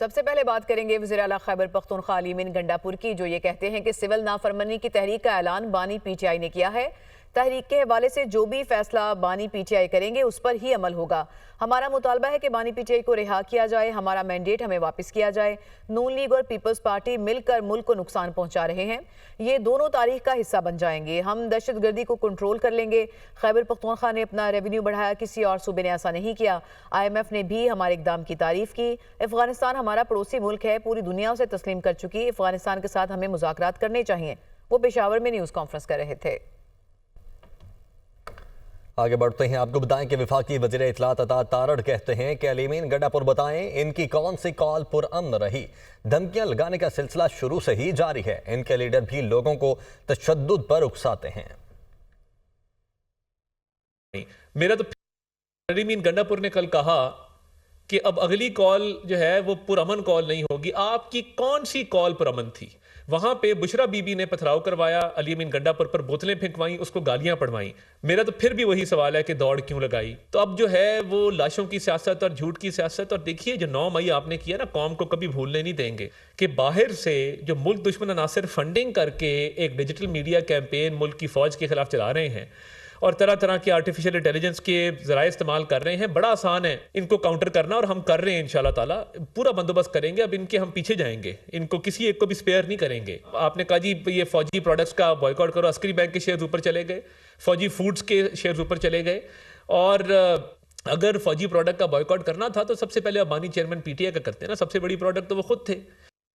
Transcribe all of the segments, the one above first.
سب سے پہلے بات کریں گے وزیر اعلیٰ خیبر پختونخوا علی امین گنڈاپور کی، جو یہ کہتے ہیں کہ سول نافرمانی کی تحریک کا اعلان بانی پی ٹی آئی نے کیا ہے۔ تحریک کے حوالے سے جو بھی فیصلہ بانی پی ٹی آئی کریں گے اس پر ہی عمل ہوگا۔ ہمارا مطالبہ ہے کہ بانی پی ٹی آئی کو رہا کیا جائے، ہمارا مینڈیٹ ہمیں واپس کیا جائے۔ نون لیگ اور پیپلز پارٹی مل کر ملک کو نقصان پہنچا رہے ہیں، یہ دونوں تاریخ کا حصہ بن جائیں گے۔ ہم دہشت گردی کو کنٹرول کر لیں گے۔ خیبر پختونخوا نے اپنا ریونیو بڑھایا، کسی اور صوبے نے ایسا نہیں کیا۔ آئی ایم ایف نے بھی ہمارے اقدام کی تعریف کی۔ افغانستان ہمارا پڑوسی ملک ہے، پوری دنیا اسے تسلیم کر چکی۔ افغانستان کے ساتھ ہمیں مذاکرات کرنے چاہیے۔ وہ پشاور میں نیوز کانفرنس کر رہے تھے۔ آگے بڑھتے ہیں، آپ کو بتائیں کہ وفاقی وزیر اطلاعات عطا تارڑ کہتے ہیں کہ علی امین گنڈاپور بتائیں ان کی کون سی کال پرامن رہی۔ دھمکیاں لگانے کا سلسلہ شروع سے ہی جاری ہے، ان کے لیڈر بھی لوگوں کو تشدد پر اکساتے ہیں۔ میرا تو علی امین گنڈاپور نے کل کہا کہ اب اگلی کال جو ہے وہ پرامن کال نہیں ہوگی۔ آپ کی کون سی کال پرامن تھی؟ وہاں پہ بشرا بی بی نے پتھراؤ کروایا، علی امین گنڈاپور پر بوتلیں پھینکوائیں، اس کو گالیاں پڑھوائیں۔ میرا تو پھر بھی وہی سوال ہے کہ دوڑ کیوں لگائی؟ تو اب جو ہے وہ لاشوں کی سیاست اور جھوٹ کی سیاست، اور دیکھیے جو 9 مئی آپ نے کیا نا، قوم کو کبھی بھولنے نہیں دیں گے کہ باہر سے جو ملک دشمن عناصر فنڈنگ کر کے ایک ڈیجیٹل میڈیا کیمپین ملک کی فوج کے خلاف چلا رہے ہیں اور طرح طرح کے آرٹیفیشل انٹیلیجنس کے ذرائع استعمال کر رہے ہیں، بڑا آسان ہے ان کو کاؤنٹر کرنا، اور ہم کر رہے ہیں انشاءاللہ تعالی پورا بندوبست کریں گے۔ اب ان کے ہم پیچھے جائیں گے، ان کو کسی ایک کو بھی سپیئر نہیں کریں گے۔ آپ نے کہا جی یہ فوجی پروڈکٹس کا بائیکاٹ کرو، عسکری بینک کے شیئرز اوپر چلے گئے، فوجی فوڈز کے شیئرز اوپر چلے گئے، اور اگر فوجی پروڈکٹ کا بائیکاٹ کرنا تھا تو سب سے پہلے Abani chairman P T I کا کرتے ہیں نا، سب سے بڑی پروڈکٹ تو وہ خود تھے۔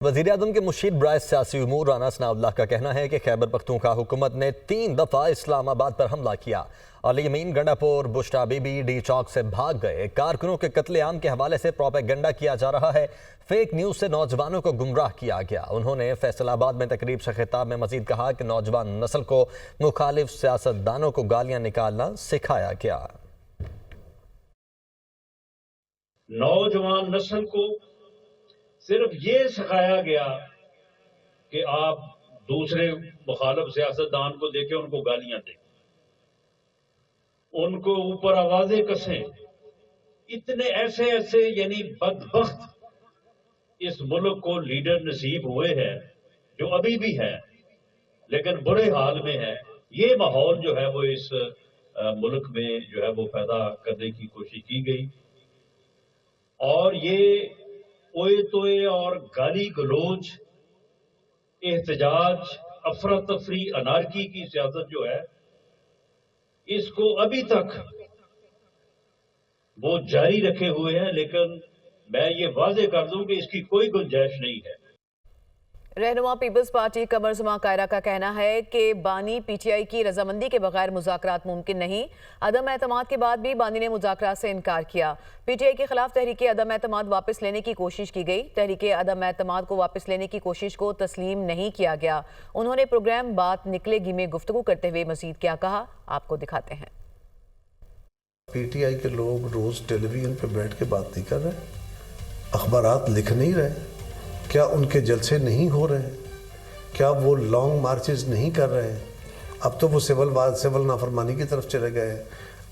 وزیر اعظم کے مشیر برائے سیاسی امور رانا ثناء اللہ کا کہنا ہے کہ خیبر پختونخوا حکومت نے 3 دفعہ اسلام آباد پر حملہ کیا۔ علی امین گنڈاپور بشرا بی بی ڈی چوک سے بھاگ گئے۔ کارکنوں کے قتل عام کے حوالے سے پروپیگنڈا کیا جا رہا ہے، فیک نیوز سے نوجوانوں کو گمراہ کیا گیا۔ انہوں نے فیصل آباد میں تقریب سے خطاب میں مزید کہا کہ نوجوان نسل کو مخالف سیاستدانوں کو گالیاں نکالنا سکھایا گیا۔ نوجوان نسل کو صرف یہ سکھایا گیا کہ آپ دوسرے مخالف سیاستدان کو دیکھیں، ان کو گالیاں دیں، ان کو اوپر آوازیں کسیں۔ اتنے ایسے یعنی بدبخت اس ملک کو لیڈر نصیب ہوئے ہیں جو ابھی بھی ہے لیکن برے حال میں ہے۔ یہ ماحول جو ہے وہ اس ملک میں جو ہے وہ پیدا کرنے کی کوشش کی گئی، اور یہ اوئے توئے اور گالی گلوچ، احتجاج، افراتفری، انارکی کی سیاست جو ہے، اس کو ابھی تک وہ جاری رکھے ہوئے ہیں، لیکن میں یہ واضح کر دوں کہ اس کی کوئی گنجائش نہیں ہے۔ رہنما پیپلز پارٹی قمر زمان قائرہ کا کہنا ہے کہ بانی پی ٹی آئی کی رضامندی کے بغیر مذاکرات ممکن نہیں۔ عدم اعتماد کے بعد بھی بانی نے مذاکرات سے انکار کیا۔ پی ٹی آئی کے خلاف تحریک عدم اعتماد واپس لینے کی کوشش کی گئی، تحریک عدم اعتماد کو واپس لینے کی کوشش کو تسلیم نہیں کیا گیا۔ انہوں نے پروگرام بات نکلے گی میں گفتگو کرتے ہوئے مزید کیا کہا، آپ کو دکھاتے ہیں۔ پی ٹی آئی کے لوگ روز ٹیلی ویژن پہ بیٹھ کے بات نہیں کر رہے، اخبارات لکھ نہیں رہے، کیا ان کے جلسے نہیں ہو رہے، کیا وہ لانگ مارچز نہیں کر رہے ہیں؟ اب تو وہ سول نافرمانی کی طرف چلے گئے ہیں۔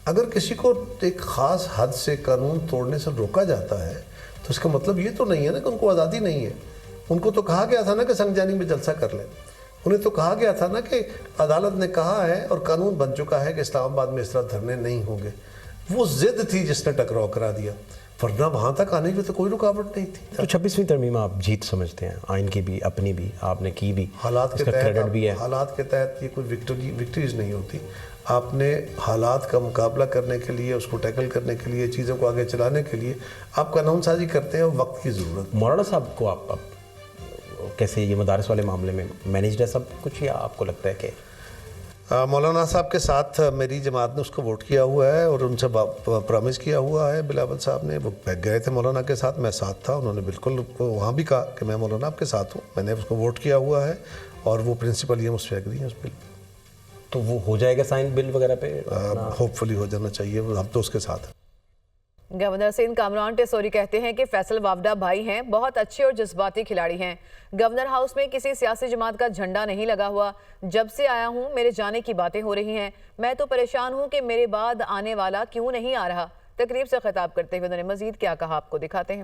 اگر کسی کو ایک خاص حد سے قانون توڑنے سے روکا جاتا ہے تو اس کا مطلب یہ تو نہیں ہے نا کہ ان کو آزادی نہیں ہے۔ ان کو تو کہا گیا تھا نا کہ سنگ جانی میں جلسہ کر لیں، انہیں تو کہا گیا تھا نا کہ عدالت نے کہا ہے اور قانون بن چکا ہے کہ اسلام آباد میں اس طرح دھرنے نہیں ہوں گے۔ وہ ضد تھی جس نے ٹکراؤ کرا دیا، ورنہ وہاں تک آنے کی تو کوئی رکاوٹ نہیں تھی۔ تو 26ویں ترمیم آپ جیت سمجھتے ہیں، آئین کی بھی، اپنی بھی، آپ نے کی بھی، حالات اس کا کریڈٹ بھی ہے؟ حالات کے تحت یہ کوئی وکٹریز نہیں ہوتی۔ آپ نے حالات کا مقابلہ کرنے کے لیے، اس کو ٹیکل کرنے کے لیے، چیزوں کو آگے چلانے کے لیے آپ قانون سازی کرتے ہیں، وقت کی ضرورت۔ مولانا صاحب کو آپ کیسے یہ مدارس والے معاملے میں مینیجڈ ہے سب کچھ، یا آپ کو لگتا ہے کہ مولانا صاحب کے ساتھ میری جماعت نے اس کو ووٹ کیا ہوا ہے اور ان سے پرامس کیا ہوا ہے؟ بلاول صاحب نے وہ گئے تھے مولانا کے ساتھ، میں ساتھ تھا، انہوں نے بالکل وہاں بھی کہا کہ میں مولانا آپ کے ساتھ ہوں، میں نے اس کو ووٹ کیا ہوا ہے اور وہ پرنسپل یہ مجھ سے ایگری ہیں اس بل۔ تو وہ ہو جائے گا سائن بل وغیرہ پہ؟ ہوپ فلی ہو جانا چاہیے، ہم تو اس کے ساتھ ہیں۔ گورنر سندھ کامران ٹیسوری کہتے ہیں کہ فیصل وافدہ بھائی ہیں، بہت اچھے اور جذباتی کھلاڑی ہیں۔ گورنر ہاؤس میں کسی سیاسی جماعت کا جھنڈا نہیں لگا ہوا، جب سے آیا ہوں میرے جانے کی باتیں ہو رہی ہیں، میں تو پریشان ہوں کہ میرے بعد آنے والا کیوں نہیں آ رہا۔ تقریب سے خطاب کرتے ہوئے انہوں نے مزید کیا کہا، آپ کو دکھاتے ہیں۔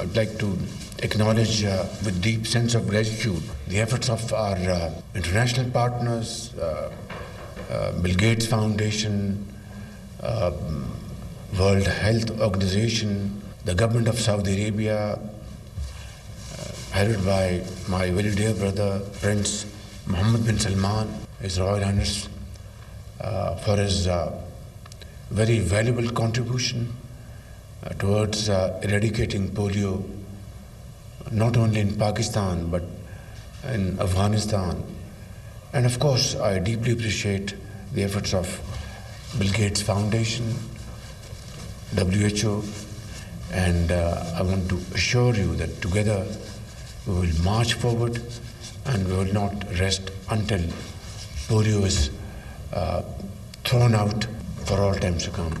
I'd like to acknowledge with deep sense of gratitude the efforts of our international partners, Bill Gates Foundation, World Health Organization, the government of Saudi Arabia, headed by my very dear brother Prince Mohammed bin Salman, His Royal Highness, for his very valuable contribution towards eradicating polio, not only in Pakistan but in Afghanistan. And of course, I deeply appreciate the efforts of Bill Gates Foundation, WHO, and I want to assure you that together we will march forward and we will not rest until polio is thrown out for all times to come.